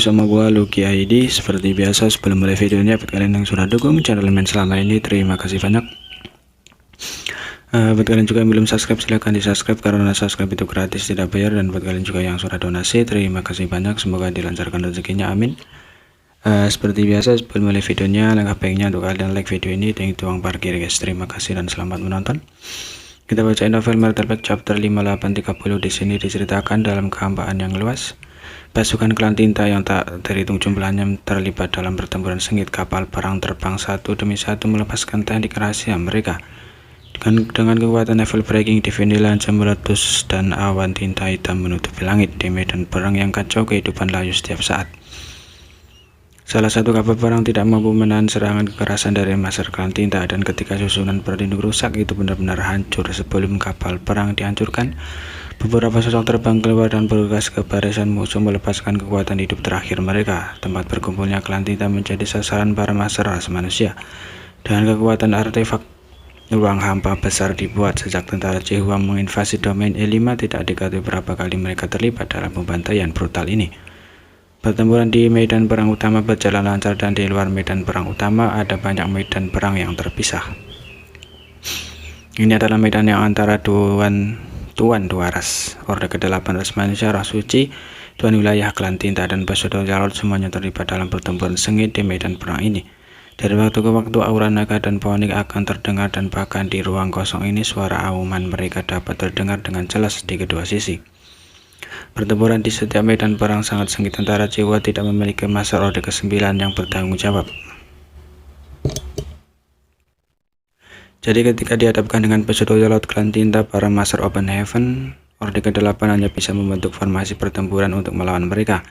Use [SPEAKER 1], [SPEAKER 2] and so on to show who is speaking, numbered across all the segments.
[SPEAKER 1] Sama gua Lucky ID. Seperti biasa sebelum mulai videonya, buat kalian yang sudah dukung channel Men selama ini, terima kasih banyak. Buat kalian juga yang belum subscribe, silahkan di subscribe karena subscribe itu gratis, tidak bayar. Dan buat kalian juga yang sudah donasi, terima kasih banyak, semoga dilancarkan rezekinya, amin. Seperti biasa sebelum mulai videonya, langkah baiknya untuk kalian like video ini dan itu uang parkir guys. Terima kasih dan selamat menonton. Kita bacain novel Murder Pact chapter 5830. Di sini diceritakan dalam kehampaan yang luas, pasukan klan tinta yang tak terhitung jumlahnya terlibat dalam pertempuran sengit. Kapal perang terbang satu demi satu melepaskan teknik rahasia mereka. Dengan kekuatan level breaking, Divine lancam meletus dan awan tinta hitam menutupi langit. Di medan perang yang kacau, kehidupan layu setiap saat. Salah satu kapal perang tidak mampu menahan serangan kekerasan dari master klan tinta, dan ketika susunan berlindung rusak itu benar-benar hancur. Sebelum kapal perang dihancurkan, beberapa sosok terbang keluar dan bergegas ke barisan musuh melepaskan kekuatan hidup terakhir mereka. Tempat berkumpulnya klan tinta menjadi sasaran para master ras manusia. Dengan kekuatan artefak, ruang hampa besar dibuat. Sejak tentara Cihua menginvasi domain E5, tidak diketahui berapa kali mereka terlibat dalam pembantaian brutal ini. Pertempuran di medan perang utama berjalan lancar, dan di luar medan perang utama ada banyak medan perang yang terpisah. Ini adalah medan yang antara Tuan dua ras, Orde ke-8 ras manusia, ras suci, Tuan wilayah klan tinta, dan Pesudo Jarod semuanya terlibat dalam pertempuran sengit di medan perang ini. Dari waktu ke waktu aura naga dan ponik akan terdengar, dan bahkan di ruang kosong ini suara auman mereka dapat terdengar dengan jelas di kedua sisi. Pertempuran di setiap medan perang sangat sengit. Tentara Cihua tidak memiliki Master Orde ke-9 yang bertanggung jawab. Jadi ketika dihadapkan dengan Pesudo Jarod klan tinta, para Master Open Heaven Orde ke-8 hanya bisa membentuk formasi pertempuran untuk melawan mereka.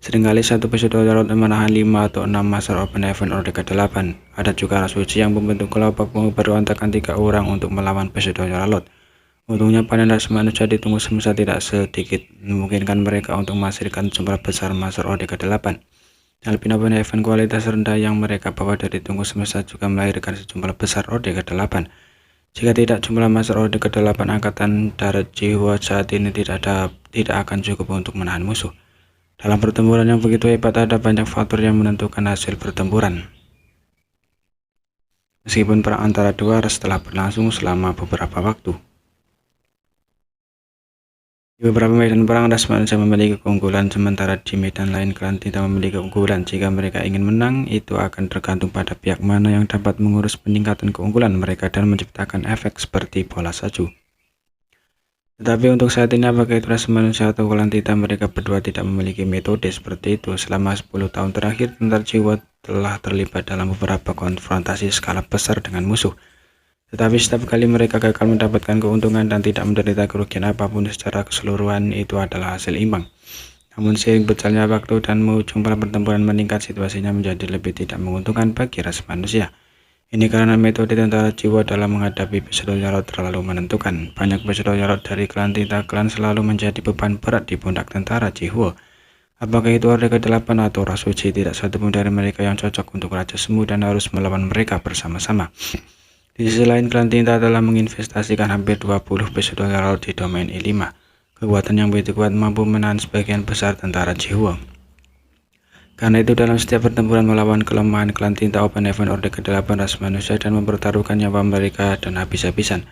[SPEAKER 1] Seringkali satu Pesudo Jarod menahan 5 atau 6 Master Open Heaven Orde ke-8. Ada juga ras suci yang membentuk kelompok memberontakkan 3 orang untuk melawan Pesudo Jarod. Untungnya panen ras manusia ditunggu semesta tidak sedikit, memungkinkan mereka untuk menghasilkan jumlah besar Master Orde ke-8. Alpine Open Heaven kualitas rendah yang mereka bawa dari tunggu semesta juga melahirkan sejumlah besar Orde ke-8. Jika tidak, jumlah Master Orde ke-8 angkatan darat Cihua saat ini tidak akan cukup untuk menahan musuh. Dalam pertempuran yang begitu hebat, ada banyak faktor yang menentukan hasil pertempuran. Meskipun perang antara dua ras telah berlangsung selama beberapa waktu, di beberapa medan perang ras manusia memiliki keunggulan, sementara di medan lain klan tinta memiliki keunggulan. Jika mereka ingin menang, itu akan tergantung pada pihak mana yang dapat mengurus peningkatan keunggulan mereka dan menciptakan efek seperti bola salju. Tetapi untuk saat ini, apakah itu ras manusia atau klan tinta, mereka berdua tidak memiliki metode seperti itu. Selama 10 tahun terakhir, tentara Cihua telah terlibat dalam beberapa konfrontasi skala besar dengan musuh. Tetapi setiap kali mereka gagal mendapatkan keuntungan dan tidak menderita kerugian apapun secara keseluruhan, itu adalah hasil imbang. Namun seiring berjalannya waktu dan jumlah pertempuran meningkat, situasinya menjadi lebih tidak menguntungkan bagi ras manusia. Ini karena metode tentara Cihua dalam menghadapi Pesudo Jarod terlalu menentukan. Banyak Pesudo Jarod dari klan tinta klan selalu menjadi beban berat di pundak tentara Cihua. Apakah itu Orde ke-8 atau ras suci, tidak satupun dari mereka yang cocok untuk Raja Semu dan harus melawan mereka bersama-sama. Di sisi lain, klan tinta telah menginvestasikan hampir 20 Pesudo Jarod di domain E5. Kekuatan yang begitu kuat mampu menahan sebagian besar tentara Cihua. Karena itu, dalam setiap pertempuran melawan kelemahan klan tinta Open Heaven Orde ke-8 ras manusia dan mempertaruhkan nyawa mereka dan habis-habisan.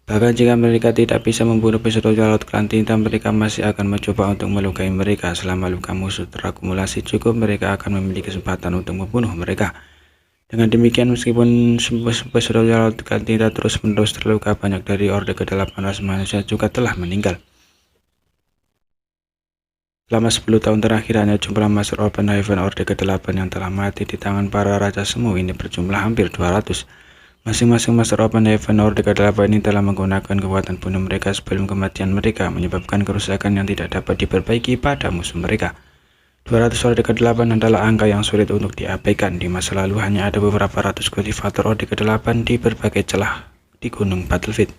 [SPEAKER 1] Bahkan jika mereka tidak bisa membunuh Pesudo Jarod klan tinta, mereka masih akan mencoba untuk melukai mereka. Selama luka musuh terakumulasi cukup, mereka akan memiliki kesempatan untuk membunuh mereka. Dengan demikian, meskipun Pesudo Jarod klan tinta terus-menerus terluka, banyak dari Orde ke-8 ras manusia juga telah meninggal. Selama 10 tahun terakhir, hanya jumlah Master Open Heaven Orde ke-8 yang telah mati di tangan para Raja Semu ini berjumlah hampir 200. Masing-masing Master Open Heaven Orde ke-8 ini telah menggunakan kekuatan bunuh mereka sebelum kematian mereka, menyebabkan kerusakan yang tidak dapat diperbaiki pada musuh mereka. 200 Orde ke-8 adalah angka yang sulit untuk diabaikan. Di masa lalu hanya ada beberapa ratus kultivator Orde ke-8 di berbagai celah di Gunung Battlefield.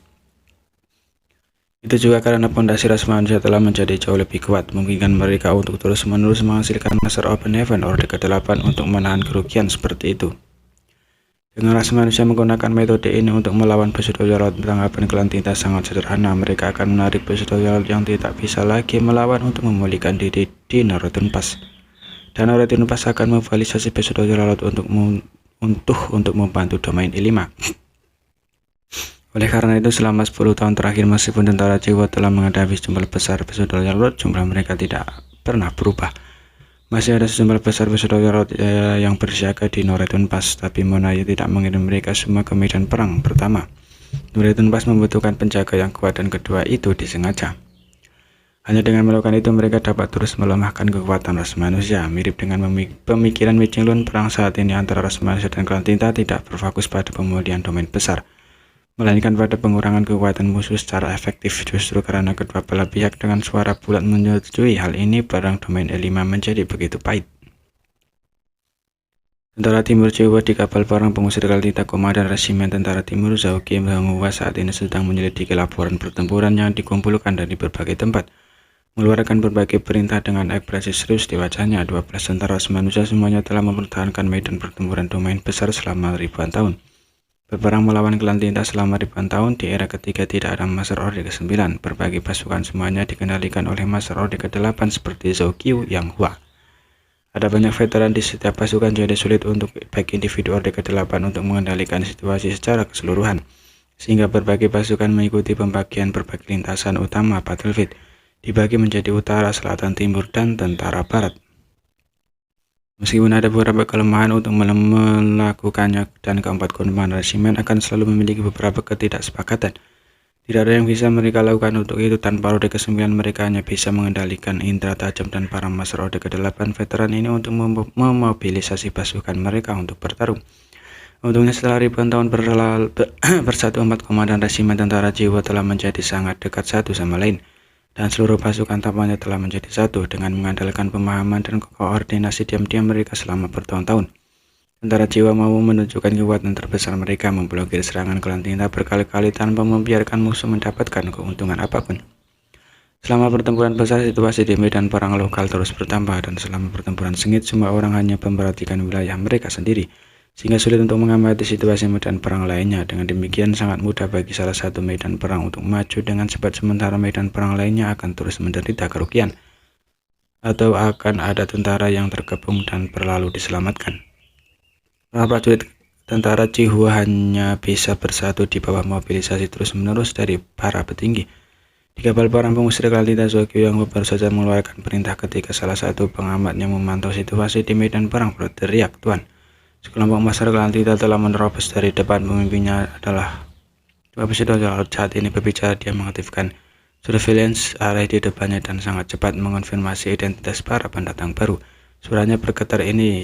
[SPEAKER 1] Itu juga karena pondasi ras manusia telah menjadi jauh lebih kuat, memungkinkan mereka untuk terus-menerus menghasilkan Master Open Heaven Orde ke-8 untuk menahan kerugian seperti itu. Dengan ras manusia menggunakan metode ini untuk melawan Pesudo Jarod, tanggapan klan tinta sangat sederhana. Mereka akan menarik Pesudo Jarod yang tidak bisa lagi melawan untuk memulihkan diri di Northern Pass. Dan Noretin Pas akan memvalidasi episode laut untuk membantu domain E5. Oleh karena itu, selama 10 tahun terakhir, meskipun tentara Jawa telah menghadapi sejumlah besar episode laut, jumlah mereka tidak pernah berubah. Masih ada sejumlah besar episode laut yang bersiaga di Noretin Pas, tapi Monaya tidak mengirim mereka semua ke medan perang. Pertama, Noretin Pas membutuhkan penjaga yang kuat, dan kedua, itu disengaja. Hanya dengan melakukan itu, mereka dapat terus melemahkan kekuatan ras manusia. Mirip dengan pemikiran Wei Qinglun, perang saat ini antara ras manusia dan klan tinta tidak berfokus pada pemulihan domain besar, melainkan pada pengurangan kekuatan musuh secara efektif. Justru karena kedua belah pihak dengan suara bulat menyetujui hal ini, perang domain E5 menjadi begitu pahit. Tentara Timur Jawa di kapal perang pengusir klan tinta, Komandan Resimen Tentara Timur Zhao Qi Menghua saat ini sedang menyelidiki laporan pertempuran yang dikumpulkan dari berbagai tempat, mengeluarkan berbagai perintah dengan ekspresi serius di wajahnya. 12 tentara manusia semuanya telah mempertahankan medan pertempuran domain besar selama ribuan tahun, berperang melawan klan tinta selama ribuan tahun. Di era ketiga tidak ada Master Orde ke-9. Berbagai pasukan semuanya dikendalikan oleh Master Orde ke-8 seperti Zhao Qi yang Hua. Ada banyak veteran di setiap pasukan, jadi sulit untuk baik individu Orde ke-8 untuk mengendalikan situasi secara keseluruhan, sehingga berbagai pasukan mengikuti pembagian berbagai lintasan utama battlefield, dibagi menjadi utara, selatan, timur, dan tentara barat. Meskipun ada beberapa kelemahan untuk melakukannya, dan keempat komandan resimen akan selalu memiliki beberapa ketidaksepakatan. Tidak ada yang bisa mereka lakukan untuk itu. Tanpa Orde ke-9, mereka hanya bisa mengendalikan indera tajam dan para Master Orde ke-8 veteran ini untuk memobilisasi pasukan mereka untuk bertarung. Untungnya setelah ribuan tahun bersatu, empat komandan resimen tentara Jawa telah menjadi sangat dekat satu sama lain, dan seluruh pasukan tampaknya telah menjadi satu. Dengan mengandalkan pemahaman dan koordinasi diam-diam mereka selama bertahun-tahun, tentara Jawa mau menunjukkan kekuatan terbesar mereka, memblokir serangan klan tinta berkali-kali tanpa membiarkan musuh mendapatkan keuntungan apapun. Selama pertempuran besar, situasi di medan perang lokal terus bertambah, dan selama pertempuran sengit, semua orang hanya memperhatikan wilayah mereka sendiri, sehingga sulit untuk mengamati situasi medan perang lainnya. Dengan demikian, sangat mudah bagi salah satu medan perang untuk maju dengan cepat, sementara medan perang lainnya akan terus menderita kerugian, atau akan ada tentara yang terkepung dan berlalu diselamatkan. Para prajurit tentara Cihua hanya bisa bersatu di bawah mobilisasi terus-menerus dari para petinggi. Di kapal perang pengusir klan tinta, Zhao Qi yang baru saja mengeluarkan perintah ketika salah satu pengamat yang memantau situasi di medan perang berteriak, "Tuan, sekelompok Master klan tinta telah menerobos dari depan." Pemimpinnya adalah dua episode laut. Saat ini berbicara, dia mengaktifkan surveillance array di depannya dan sangat cepat mengonfirmasi identitas para pendatang baru. Suaranya bergetar, "Ini